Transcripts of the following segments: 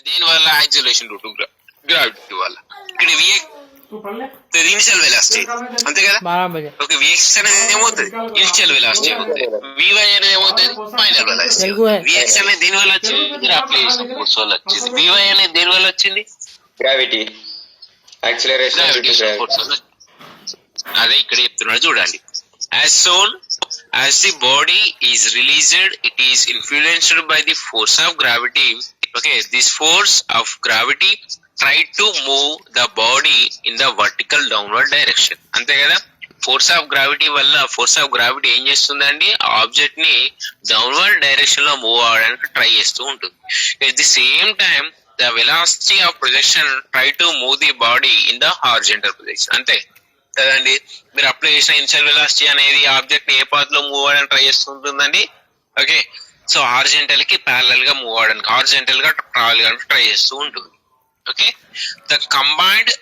దేని వల్ల? Acceleration due to gravity వల్ల. ఇక్కడ ఇనిషియల్ వెలాసిటీ అంతే కదా. ఓకే, విఎక్స్ అనేది ఏమవుతుంది? ఇనిషియల్ వెలాసిటీ అవుతుంది. వివై అనేది ఏమవుతుంది? Final velocity. విఎక్స్ అనేది దేని వల్ల వచ్చింది? అప్లై చేసిన ఫోర్స్ వల్ల వచ్చింది. వివై అనేది దేని వల్ల వచ్చింది? గ్రావిటీ, యాక్సిలరేషన్ ఫోర్స్ వల్ల. అదే ఇక్కడ చెప్తున్నాడు చూడండి. As soon as the body is released, it is influenced by the force of gravity. Okay, this force of gravity try to move the body in the vertical downward direction. అంతే కదా. Force of gravity వల్ల force of gravity ఏం చేస్తుందండి? Object ని downward direction లో move అవడానికి try చేస్తూ ఉంటుంది. At the same time the velocity of projection try to move the body in the horizontal projection. అంతే కదండి. మీరు అప్లై చేసిన ఇనిషియల్ వెలాసిటీ అనేది ఆబ్జెక్ట్ ని ఏ పాత్ లో మూవ్ అవడానికి ట్రై చేస్తుంటుందండి? ఓకే, సో హారిజాంటల్ కి ప్యారలల్ గా మూవ్ అవడానికి, హారిజాంటల్ గా ట్రావెల్ చేయడానికి ట్రై చేస్తూ ఉంటుంది. Okay, the combined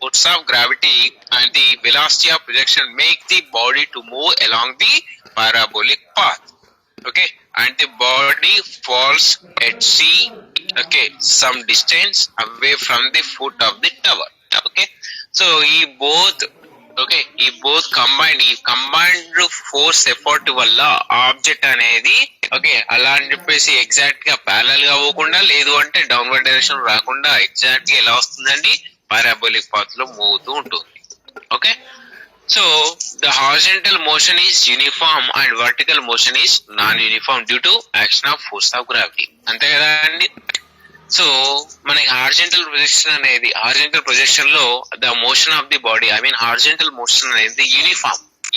force of gravity and the velocity of projection make the body to move along the parabolic path. Okay, and the body falls at sea, okay, some distance away from the foot of the tower. Okay, so ఈ both combined force effort వల్ల object అనేది okay అలా అని చెప్పేసి exact గా parallel గా పోకుండా, లేదు అంటే డౌన్వర్డ్ డైరెక్షన్ రాకుండా ఎగ్జాక్ట్ గా ఎలా వస్తుందండి? పారాబోలిక్ పాత్ లో మూవ్ అవుతూ ఉంటుంది. Okay, so the horizontal motion is uniform and vertical motion is non uniform due to action of force of gravity. అంతే కదా అండి. సో మనకి హారిజాంటల్ ప్రొజెక్షన్ లో the motion of the body, I mean horizontal motion అనేది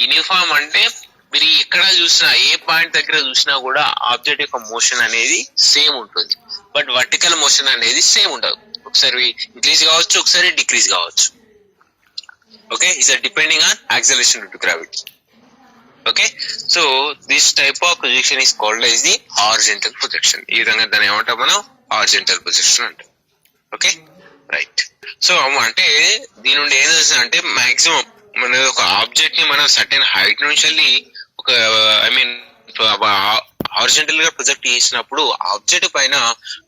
uniform అంటే మీరు ఎక్కడ చూసినా, ఏ పాయింట్ దగ్గర చూసినా కూడా ఆబ్జెక్ట్ యొక్క మోషన్ అనేది సేమ్ ఉంటుంది. బట్ వర్టికల్ మోషన్ అనేది సేమ్ ఉండదు. ఒకసారి ఇంక్రీజ్ కావచ్చు, ఒకసారి డిక్రీజ్ కావచ్చు. Okay, is depending on acceleration due to gravity. Okay, so this type of projection is called as the horizontal projection. ఈ విధంగా దాన్ని ఏమంటాం మనం? హారిజాంటల్ ప్రొజెక్షన్ అంటాం. Okay, right. సో అంటే దీని నుండి ఏం తెలుస్తుందంటే మాక్సిమం మన ఒక ఆబ్జెక్ట్ ని మనం సర్టెన్ హైట్ నుంచి వెళ్ళి ఒక ఐ మీన్ హారిజాంటల్ గా ప్రొజెక్ట్ చేసినప్పుడు ఆబ్జెక్ట్ పైన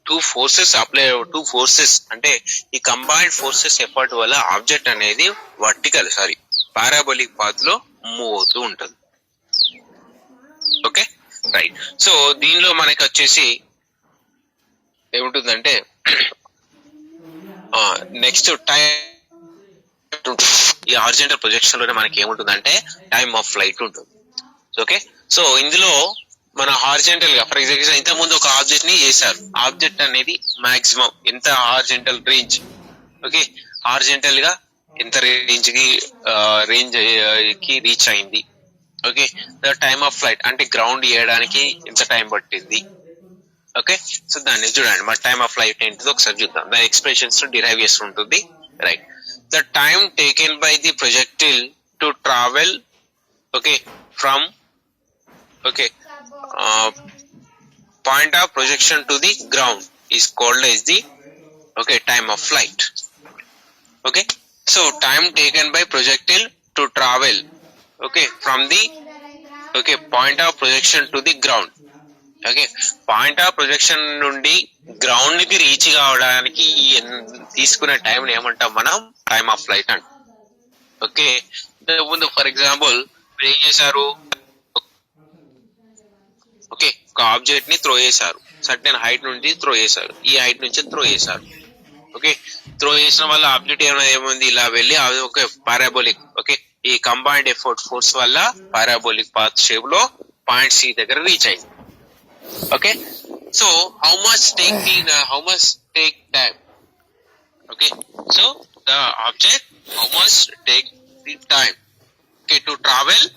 టూ ఫోర్సెస్ అంటే ఈ కంబైన్డ్ ఫోర్సెస్ ఎఫర్ట్ వల్ల ఆబ్జెక్ట్ అనేది పారాబోలిక్ పాత్ లో మూవ్ అవుతూ ఉంటుంది. Okay, right. సో దీనిలో మనకి వచ్చేసి ఏముంటుందంటే నెక్స్ట్ టైం. ఈ హారిజాంటల్ ప్రొజెక్షన్ లోనే మనకి ఏముంటుందంటే టైమ్ ఆఫ్ ఫ్లైట్ ఉంటుంది. ఓకే, సో ఇందులో మన హారిజాంటల్ గా ఫర్ ఎగ్జాంపుల్ ఇంత ముందు ఒక ఆబ్జెక్ట్ ని చేశారు. ఆబ్జెక్ట్ అనేది మాక్సిమం ఎంత హారిజాంటల్ రేంజ్, ఓకే, హారిజాంటల్ గా ఎంత రేంజ్ కి రీచ్ అయింది. Okay, the time of flight అంటే గ్రౌండ్ చేయడానికి ఎంత టైం పట్టింది. ఓకే, సో దాన్ని చూడండి. మన టైమ్ ఆఫ్ ఫ్లైట్ ఏంటిదో ఒకసారి చూద్దాం. దాని ఎక్స్ప్రెషన్స్ డిరైవ్ చేస్తుంటుంది. Right, the time taken by the projectile to travel okay from point of projection to the ground is called as the time of flight. Okay, so time taken by projectile to travel from the point of projection to the ground. Okay, point of projection నుండి ground కి reach కావడానికి తీసుకునే time ఏమంటాం మనం? Time of flight అంట. Okay, ముందు for example మీరు ఏం చేశారు? ఓకే, ఒక ఆబ్జెక్ట్ ని త్రో చేశారు, సర్టెన్ హైట్ నుంచి త్రో చేశారు, ఈ హైట్ నుంచి త్రో చేశారు. ఓకే, త్రో చేసిన వల్ల ఆబ్జెక్ట్ ఏమైంది? ఇలా వెళ్ళి పారాబోలిక్ ఈ కంబైన్డ్ ఎఫర్ట్ ఫోర్స్ వల్ల పారాబోలిక్ పాత్ షేప్ లో పాయింట్ సి దగ్గర రీచ్ అయింది. Okay, so how much take time? Okay, so the object how much take the time to travel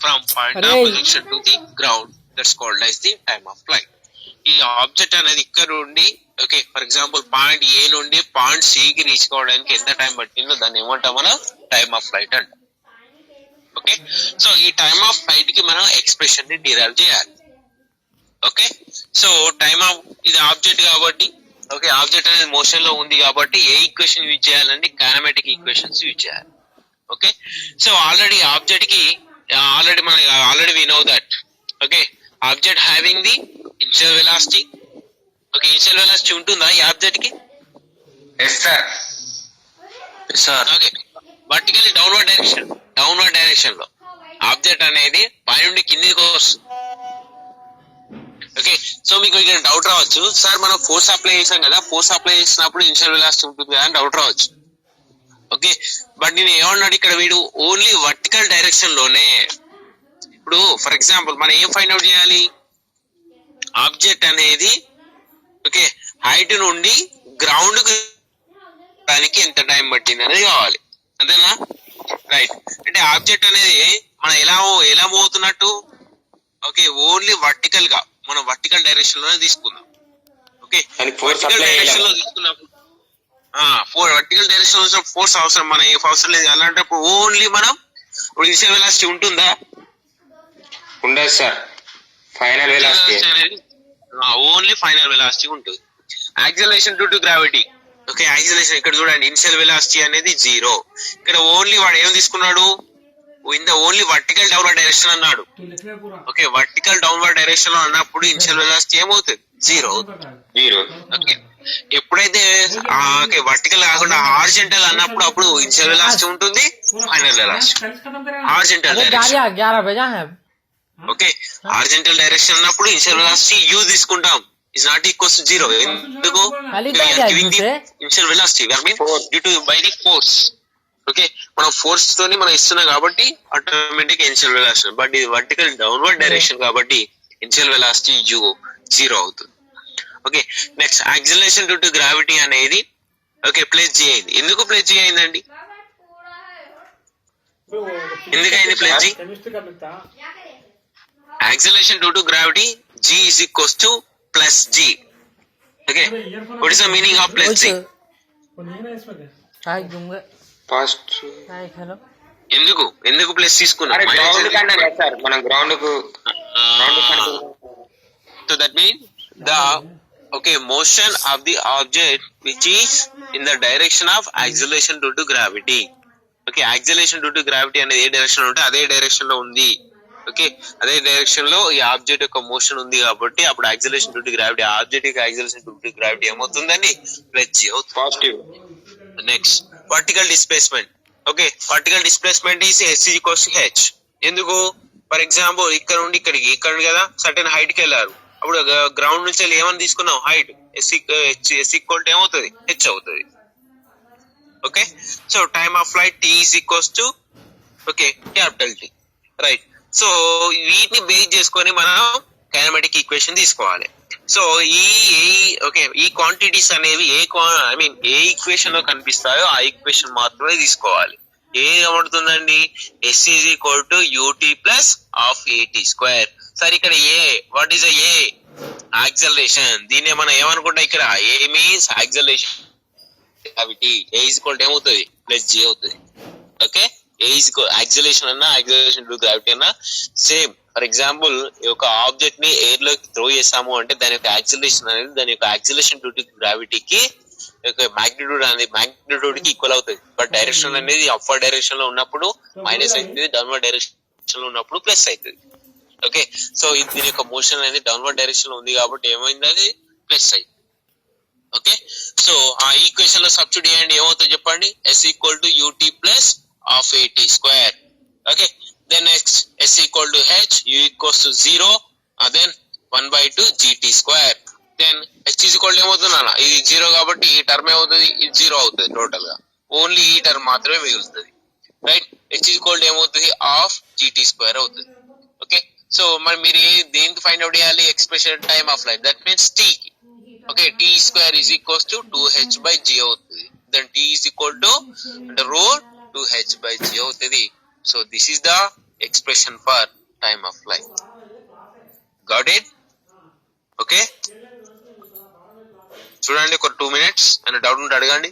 from point of projection to the ground, that's called as the time of flight. ఈ object అనేది ఇక్కడ నుండి okay for example point ఏ నుండి point C కి reach కావడానికి ఎంత time పట్టిందో దాన్ని ఏమంటాం మనం? టైమ్ ఆఫ్ ఫ్లైట్ అంట. ఓకే, సో ఈ టైమ్ ఆఫ్ ఫ్లైట్ కి మనం ఎక్స్ప్రెషన్ ని డిరైవ్ చేయాలి. ఓకే, సో టైమ్ ఆఫ్ ఇది ఆబ్జెక్ట్ కాబట్టి ఓకే ఆబ్జెక్ట్ అనేది మోషన్ లో ఉంది కాబట్టి ఏ ఈక్వేషన్ యూజ్ చేయాలండి? కైనమాటిక్ ఈక్వేషన్స్ యూజ్ చేయాలి. ఓకే, సో ఆల్రెడీ ఆబ్జెక్ట్ కి already we know that okay object having the initial velocity okay, initial velocity ఉంటుందా ఈ ఆబ్జెక్ట్ కి? Yes sir. Sir okay, vertically downward direction లో ఆబ్జెక్ట్ అనేది పై నుండి కిందికి వస్తుంది. ఓకే, సో మీకు ఇక్కడ డౌట్ రావచ్చు, సార్ మనం ఫోర్స్ అప్లై చేసాం కదా, ఫోర్స్ అప్లై చేసినప్పుడు ఇనిషియల్ వెలాసిటీ ఉంటుంది కదా అని డౌట్ రావచ్చు. ఓకే, బట్ నేను ఏమన్నాడు ఇక్కడ వీడు ఓన్లీ వర్టికల్ డైరెక్షన్ లోనే. ఇప్పుడు ఫర్ ఎగ్జాంపుల్ మనం ఏం ఫైండ్ అవుట్ చేయాలి, ఆబ్జెక్ట్ అనేది ఓకే హైట్ నుండి గ్రౌండ్ కు దానికి ఎంత టైం పట్టింది అనేది కావాలి, అంతేనా? రైట్, అంటే ఆబ్జెక్ట్ అనేది మనం ఎలా పోతున్నట్టు, ఓకే ఓన్లీ వర్టికల్ గా మనం వర్టికల్ డైరెక్షన్ లోనే తీసుకుందాం. ఓకే, వర్టికల్ డైరెక్షన్ లో తీసుకున్నప్పుడు వర్టికల్ డైరెక్షన్ లో ఫోర్స్ అవసరం, మన ఏ అవసరం లేదు. అలాంటప్పుడు ఓన్లీ మనం ఇనిషియల్ వెలాసిటీ ఉంటుందా? ఉండదు సార్, ఫైనల్ వెలాసిటీ అనేది ఓన్లీ ఫైనల్ వెలాసిటీ ఉంటుంది. Acceleration due to gravity, okay acceleration ఇక్కడ చూడండి, ఇనిషియల్ వెలాసిటీ అనేది 0. ఇక్కడ ఓన్లీ వాడు ఏం తీసుకున్నాడు, in the only vertical downward direction అన్నాడు. ఓకే, వర్టికల్ డౌన్వర్డ్ డైరెక్షన్ లో అన్నప్పుడు ఇనిషియల్ వెలాసిటీ ఏమవుతుంది, 0. ఓకే, ఎప్పుడైతే వర్టికల్ కాకుండా హారిజాంటల్ అన్నప్పుడు అప్పుడు ఇనిషియల్ వెలాసిటీ ఉంటుంది, final velocity horizontal direction. Okay, horizontal direction అన్నప్పుడు ఇనిషియల్ వెలాసిటీ u తీసుకుంటాం, ఇస్ నాట్ ఈక్వల్స్ టు 0. ఎందుకు? Initial velocity due to buy the force. Okay, మనం ఫోర్స్ తోని మనం ఇస్తున్నాం కాబట్టి ఆటోమేటిక్ ఇనిషియల్ వెలాసిటీ, బట్ ఇది వర్టికల్ డౌన్వర్డ్ డైరెక్షన్ కాబట్టి ఇనిషియల్ వెలాసిటీ u 0 అవుతుంది. Okay, next acceleration due to gravity అనేది ఓకే ప్లస్ g అయింది. ఎందుకు ప్లస్ g అయిందండి? ఎందుకైంది plus g? Acceleration due to gravity g is equals to plus g. Okay, what is the meaning of plus g? ఎందుకు plus తీసుకున్నాం? మనం ground కు so that means the motion of the object which is in the direction of acceleration due to gravity. Okay, acceleration due to gravity అనేది ఏ direction ఉంటే అదే direction లో ఉంది. Okay, అదే డైరెక్షన్ లో ఈ ఆబ్జెక్ట్ యొక్క మోషన్ ఉంది కాబట్టి అప్పుడు acceleration due to gravity, object యొక్క యాక్సిలరేషన్ డ్యూ టు గ్రావిటీ ఏమవుతుందండి, ప్లస్ g అవుతుంది. Positive. Next vertical displacement. Okay, vertical displacement is s equals to h. ఎందుకు? ఫర్ ఎగ్జాంపుల్ ఇక్కడ నుండి ఇక్కడికి, ఇక్కడ కదా సర్టెన్ హైట్ కి వెళ్ళారు, అప్పుడు గ్రౌండ్ నుంచి వెళ్ళి ఏమని తీసుకున్నాం, హైట్ s ఈక్వల్ టు ఏమవుతుంది, h అవుతుంది. Okay, so time of flight t is equals to okay capital T. Right, so వీటిని బేస్ చేసుకొని మనం కైనమాటిక్ ఈక్వేషన్ తీసుకోవాలి. సో ఈ క్వాంటిటీస్ అనేవి ఏ ఈక్వేషన్ లో కనిపిస్తాయో ఆ ఈక్వేషన్ మాత్రమే తీసుకోవాలి. ఏమవుతుందండి, s is equal to ut plus half at square. సరే, ఇక్కడ వాట్ ఈస్ ఏ యాక్సిలరేషన్, దీన్ని మనం ఏమనుకుంటాం, ఇక్కడ a means acceleration gravity, a is equal to ఏమవుతుంది, ప్లస్ g అవుతుంది. ఓకే, యాక్సిలరేషన్ అన్నా యాక్సిలరేషన్ డ్యూ టు గ్రావిటీ అన్నా సేమ్. ఫర్ ఎగ్జాంపుల్ ఒక ఆబ్జెక్ట్ ని ఎయిర్ లోకి త్రో చేసాము అంటే దాని యొక్క యాక్సిలరేషన్ అనేది దాని యొక్క యాక్సిలరేషన్ డ్యూ టు గ్రావిటీకి మాగ్నిట్యూడ్ కి ఈక్వల్ అవుతుంది. బట్ డైరెక్షన్ అనేది అప్వర్డ్ డైరెక్షన్ లో ఉన్నప్పుడు మైనస్ అవుతుంది, డౌన్వర్డ్ డైరెక్షన్ లో ఉన్నప్పుడు ప్లస్ అవుతుంది. ఓకే, సో దీని యొక్క మోషన్ అనేది డౌన్వర్డ్ డైరెక్షన్ లో ఉంది కాబట్టి ఏమైంది, అది ప్లస్ అయింది. ఓకే, సో ఆ ఈక్వేషన్ లో సబ్స్టిట్యూట్ చేయండి, ఏమవుతుంది చెప్పండి, s equal to ut plus half at square. Okay, then next s equal to h, u equals to 0, then 1/2 gt square. then h is equal to ఏమవుతుందన్నా, ఇది 0 కాబట్టి ఈ term ఏమవుతుంది, ఇది 0 అవుతుంది టోటల్ గా, ఓన్లీ ఈ టర్మ్ మాత్రమే మిగులుతుంది. Right, h is equal to ఏమవుతుంది, హాఫ్ gt స్క్వేర్ అవుతుంది. ఓకే, సో మరి మీరు దేనికి ఫైండ్ అవుట్ చేయాలి, expression time of flight, that means t కి. Okay, t square is equals to 2h/g అవుతుంది. then t is equal to the rho 2h/g అవుతుంది. So this is the expression for time of flight. Got it? Okay, చూడండి ఒక 2 minutes and doubt ఉంటే అడగండి.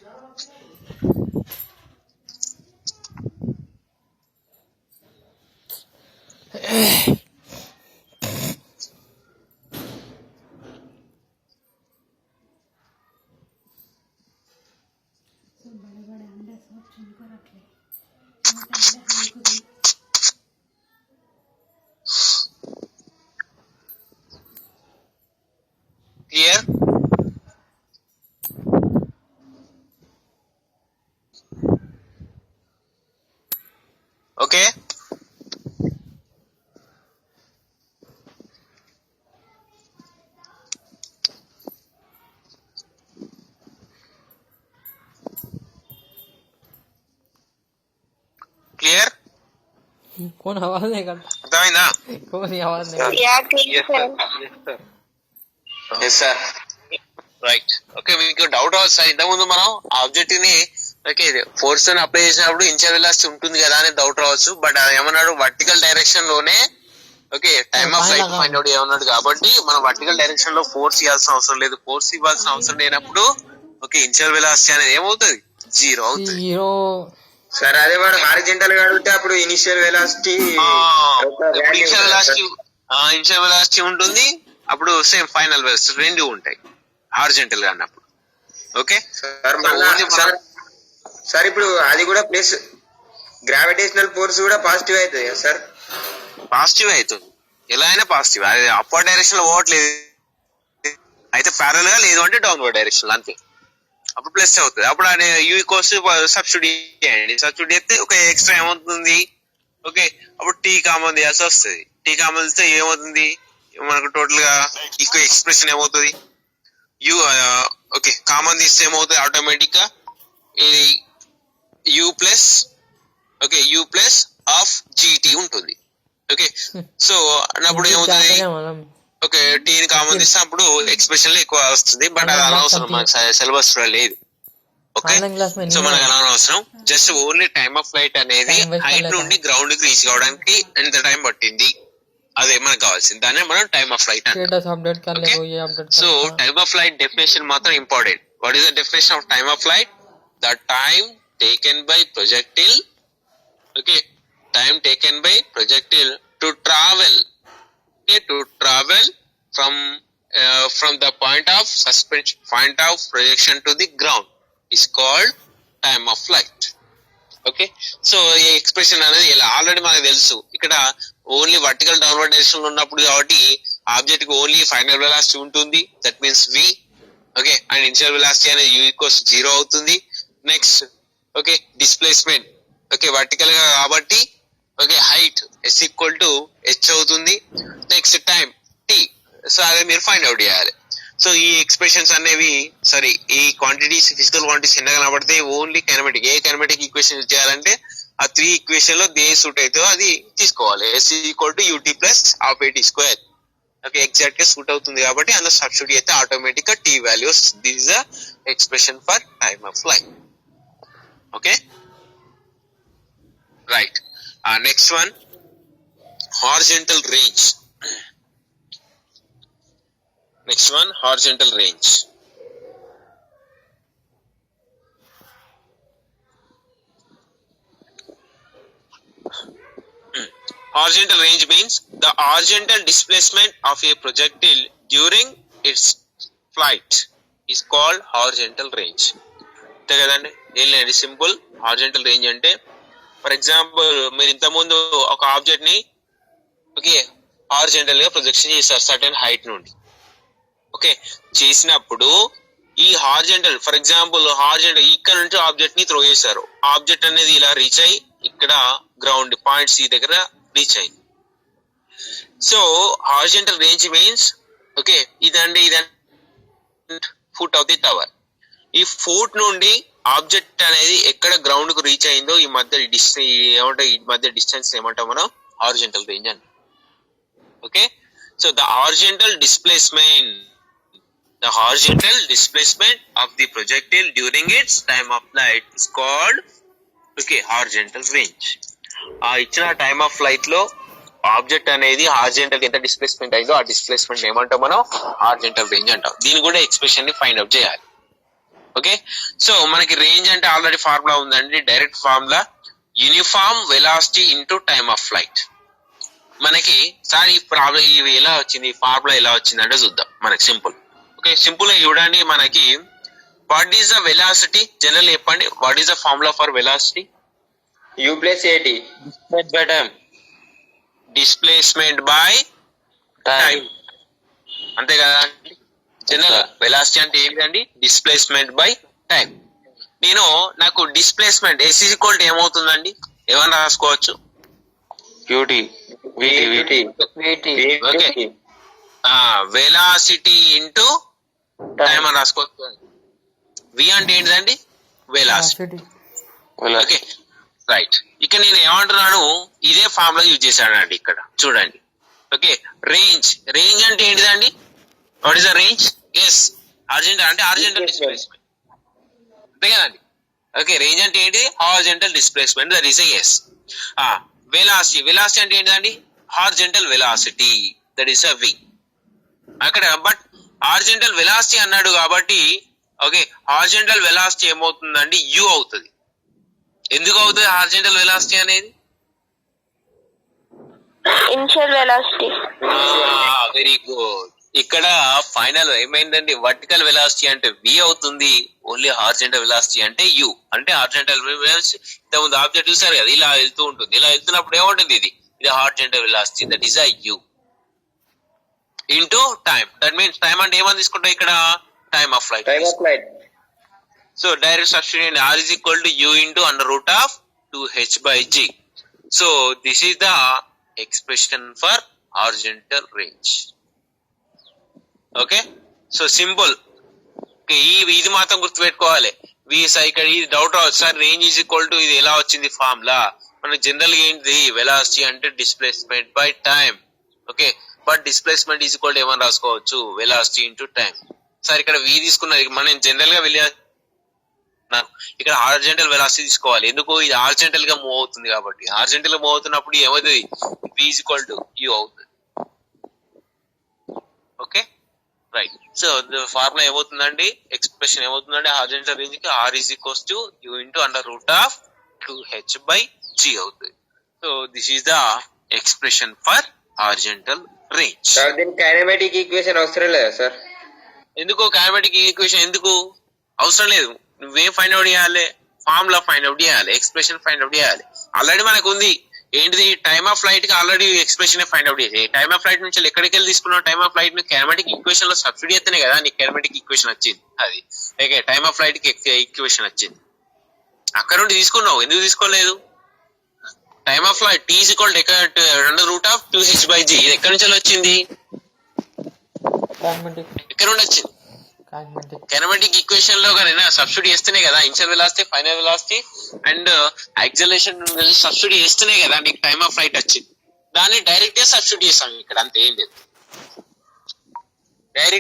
Clear? Okay clear कौन आवाज नहीं करता అర్థమైందా कौन ही आवाज नहीं करता Yeah, clear, sir. Yes sir right okay మీకు డౌట్ అవ్వచ్చు సార్ ఇంతకుముందు మనం ఆబ్జెక్ట్ ని ఓకే ఫోర్స్ ని అప్లై చేసినప్పుడు ఇన్షియల్ వెలాసిటీ ఉంటుంది కదా అని డౌట్ రావచ్చు బట్ అది ఏమన్నాడు వర్టికల్ డైరెక్షన్ లోనే okay time of flight find out ఏమన్నాడు కాబట్టి మనం వర్టికల్ డైరెక్షన్ లో ఫోర్స్ ఇవ్వాల్సిన అవసరం లేదు ఫోర్స్ ఇవ్వాల్సిన అవసరం లేనప్పుడు ఓకే ఇన్షియల్ వెలాసిటీ అనేది ఏమవుతుంది 0 అవుతుంది जीरो సార్ అదే వాడు హారిజెంటల్ గా అడిగితే అప్పుడు ఇనిషియల్ వెలాసిటీ ఇన్షియల్ వెలాసిటీ ఉంటుంది అప్పుడు సేమ్ ఫైనల్ వెలాసిటీ రెండు ఉంటాయి హారిజెంటల్ గా అన్నప్పుడు ఓకే సార్ మళ్ళా సార్ ఇప్పుడు అది కూడా ప్లస్ గ్రావిటేషనల్ ఫోర్స్ కూడా పాజిటివ్ అవుతుంది కదా సార్ పాజిటివ్ అవుతుంది ఎలా అయినా పాజిటివ్ అది అప్వర్డ్ డైరెక్షన్ లో పోవట్లేదు అయితే ప్యారల్ గా లేదు అంటే డౌన్వర్డ్ డైరెక్షన్ అంతే అప్పుడు ప్లస్ అవుతుంది అప్పుడు ఆయన యూ కోర్స్ సబ్సిడీ చేయండి సబ్సిడీ చేస్తే ఒక ఎక్స్ట్రా ఏమవుతుంది ఓకే అప్పుడు టీ కామన్ చేయాల్సి వస్తుంది టీ కామన్ చేస్తే ఏమవుతుంది మనకు టోటల్ గా ఈక్వల్ ఎక్స్ప్రెషన్ ఏమవుతుంది యూ ఓకే కామన్ తీస్తే ఏమవుతుంది ఆటోమేటిక్ గా ఇది you plus okay you plus of GT ఉంటుంది ఓకే సో అన్నప్పుడు ఏమవుతుంది మనం ఓకే టీని కామన్ తీస్తే అప్పుడు ఎక్స్ప్రెషన్ లో ఎక్కువ వస్తుంది బట్ అది అనవసరం మనకి సిలబస్ లో లేదు ఓకే ఆన్లైన్ క్లాస్ में సో మనకు అనవసరం just only time of flight అనేది Time waste హైట్ అవ్వలేదు. నుండి గ్రౌండ్ కి రీచ్ కావడానికి ఎంత టైం పట్టింది అదే మనకు కావాల్సింది దాన్ని మనం టైమ్ ఆఫ్ ఫ్లైట్ అంటాం स्टेटस अपडेट कर ले Okay. को ये update so time of flight definition మాత్రం important what is the definition of time of flight the time taken by projectile okay time taken by projectile to travel to travel from the point of suspension point of projection to the ground is called time of flight okay so ఈ expression అనేది ఇలా already మనకు తెలుసు ఇక్కడ only vertical downward direction లో ఉన్నప్పుడు కాబట్టి object కి ఓన్లీ ఫైనల్ వెలాసిటీ ఉంటుంది that means v okay and initial velocity అనేది u ఈక్వల్స్ 0 అవుతుంది next okay displacement okay vertical గా కాబట్టి okay height s equal to h అవుతుంది నెక్స్ట్ టైం t సో అదే మీరు ఫైండ్ అవుట్ చేయాలి సో ఈ ఎక్స్ప్రెషన్స్ అనేవి సారీ ఈ క్వాంటిటీస్ ఫిజికల్ క్వాంటిటీస్ ఎన్న కనబడితే ఓన్లీ కైనమెటిక్ ఏ కైనమెటిక్ ఈక్వేషన్ యూజ్ చేయాలంటే ఆ 3 ఈక్వేషన్ లో దే సూట్ అవుతుందో అది తీసుకోవాలి s equal to ut plus half at square okay exact గా సూట్ అవుతుంది కాబట్టి అందులో సబ్స్టిట్యూట్ అయితే ఆటోమేటిక్ గా t వాల్యూ వస్తుంది this is the expression for time of flight okay right next one horizontal range next one horizontal range horizontal range means the horizontal displacement of a projectile during its flight is called horizontal range అంతే కదండి ఏం లేదు simple horizontal range అంటే for example మీరు ఇంత ముందు ఒక object ని ఓకే హారిజంటల్ గా ప్రొజెక్షన్ చేశారు సర్టెన్ హైట్ నుండి ఓకే చేసినప్పుడు ఈ హారిజంటల్ ఫర్ ఎగ్జాంపుల్ హారిజంటల్ ఇక్కడ నుంచి ఆబ్జెక్ట్ ని త్రో చేశారు ఆబ్జెక్ట్ అనేది ఇలా రీచ్ అయ్యి ఇక్కడ గ్రౌండ్ పాయింట్ సి దగ్గర రీచ్ అయింది so horizontal range means okay ఇదండి ఫుట్ ఆఫ్ ది టవర్ ఈ ఫుట్ నుండి ఆబ్జెక్ట్ అనేది ఎక్కడ గ్రౌండ్ కు రీచ్ అయిందో ఈ మధ్య డిస్టెన్స్ ఏమంటాం మనం హారిజంటల్ రేంజ్ అంటాం okay so the horizontal displacement of the projectile during its time of flight is called okay horizontal range ఆ ఇచ్చిన టైమ్ ఆఫ్ ఫ్లైట్ లో ఆబ్జెక్ట్ అనేది హారిజంటల్ ఎంత డిస్ప్లేస్మెంట్ అయిందో ఆ డిస్ప్లేస్మెంట్ ఏమంటాం మనం హారిజంటల్ రేంజ్ అంటాం దీని కూడా ఎక్స్ప్రెషన్ ని ఫైండ్ అవుట్ చేయాలి ఓకే సో మనకి రేంజ్ అంటే ఆల్రెడీ ఫార్ములా ఉందండి direct formula uniform velocity into time of flight మనకి సార్ ఈ ప్రాబ్లం ఇవి ఎలా వచ్చింది ఫార్ములా ఎలా వచ్చింది అంటే చూద్దాం మనకి సింపుల్ ఓకే సింపుల్ గా చూడండి మనకి what is the velocity general చెప్పండి what is the formula for velocity u plus at by time displacement by time అంతే కదా జనరల్ వెలాసిటీ అంటే ఏంటండి డిస్ప్లేస్మెంట్ బై టైం నాకు డిస్ప్లేస్మెంట్ s ఈక్వల్ టు ఏమవుతుందండి ఏమన్నా రాసుకోవచ్చు క్యూటీ VT. Okay velocity into time అని రాసుకోవచ్చు. వి అంటే ఏంటిదండి వెలాసిటీ. Okay right. ఇక్కడ నేను ఏమంటున్నాను ఇదే ఫార్ములా యూజ్ చేశానండి ఇక్కడ చూడండి. ఓకే రేంజ్ అంటే ఏంటిదండి? What is the range? Yes horizontal అంటే హారిజాంటల్ డిస్ప్లేస్మెంట్ అంతే కదండి. ఓకే రేంజ్ అంటే ఏంటి? Horizontal displacement that is s. Velocity అంటే ఏంటిదండి? Horizontal velocity that is v అక్కడ. బట్ హారిజాంటల్ వెలాసిటీ అన్నాడు కాబట్టి ఓకే హారిజాంటల్ వెలాసిటీ ఏమవుతుందండి? యు అవుతుంది. ఎందుకు అవుతుంది హారిజాంటల్ వెలాసిటీ అనేది? Initial velocity. Very good. ఇక్కడ ఫైనల్ ఏమైందండి? వర్టికల్ వెలాసిటీ అంటే వి అవుతుంది, ఓన్లీ హారిజాంటల్ వెలాసిటీ అంటే యు. అంటే హారిజాంటల్ వెలాసిటీ ఇంతకుముందు ఆబ్జెక్ట్ చూసారు కదా, ఇలా వెళ్తూ ఉంటుంది. ఇలా వెళ్తున్నప్పుడు ఏముంటుంది? ఇది horizontal velocity that is a you into time. That means time అంటే ఏమని తీసుకుంటాం ఇక్కడ? Time of flight. So direct substitute r is equal to u into under root of 2h by g. So this is the expression for horizontal range. Okay, so simple. ఇది మాత్రం గుర్తుపెట్టుకోవాలి. ఇక్కడ ఇది doubt రావచ్చు sir, range is equal to ఇది ఎలా వచ్చింది formula? మనకి జనరల్ గా ఏంటిది? వెలాసిటీ అంటే displacement by time. Okay but displacement is equal to ఏమని రాసుకోవచ్చు? Velocity into time. సార్ ఇక్కడ వి తీసుకున్నది మనం జనరల్ గా ఇక్కడ హారిజాంటల్ వెలాసిటీ తీసుకోవాలి. ఎందుకు? ఇది హారిజాంటల్ గా మూవ్ అవుతుంది కాబట్టి. హారిజాంటల్ గా మూవ్ అవుతున్నప్పుడు ఏమవుతుంది? v is equal to u అవుతుంది. Okay right. సో ఫార్ములా ఏమవుతుందండి? ఎక్స్ప్రెషన్ ఏమవుతుందండి? హారిజాంటల్ రేంజ్ కి r is equals to u into under root of 2h by g అవుతుంది. So this is the expression for horizontal range. Sir దీనికి kinematic equation అవసరం లేదా sir? ఎందుకు kinematic equation ఎందుకు అవసరం లేదు? నువ్వేం ఫైండ్ అవుట్ చేయాలి? ఫార్ములా ఫైండ్ అవుట్ చేయాలి, ఎక్స్ప్రెషన్ ఫైండ్ అవుట్ చేయాలి. ఆల్రెడీ మనకు ఉంది ఏంటిది? టైమ్ ఆఫ్ ఫ్లైట్ కి ఆల్రెడీ ఎక్స్ప్రెషన్ ఫైండ్ అవుట్ చేసి టైమ్ ఆఫ్ ఫ్లైట్ నుంచి ఎక్కడికి వెళ్ళి తీసుకున్నావు? టైమ్ ఆఫ్ ఫ్లైట్ ని కైనమాటిక్ ఈక్వేషన్ లో సబ్స్టిట్యూట్ చేస్తేనే కదా నీకు కైనమాటిక్ ఈక్వేషన్ వచ్చింది. అది ఓకే టైమ్ ఆఫ్ ఫ్లైట్ కి ఈక్వేషన్ వచ్చింది, అక్కడ నుండి తీసుకున్నావు. ఎందుకు తీసుకోలేదు? Time of flight t is equal to under root of 2h by g. ఇది ఎక్కడి నుంచి వచ్చింది? ఎక్కడ నుండి వచ్చింది? కైనమాటిక్ ఈక్వేషన్ లో కానీ సబ్స్టిట్యూట్ చేస్తేనే కదా initial velocity, final velocity and acceleration substitute చేస్తేనే కదా నీకు టైమ్ ఆఫ్ ఫ్లైట్ వచ్చింది. దాన్ని డైరెక్ట్ గా సబ్స్టిట్యూట్ చేస్తాం ఇక్కడ, అంతే ఏం లేదు. డైరెక్ట్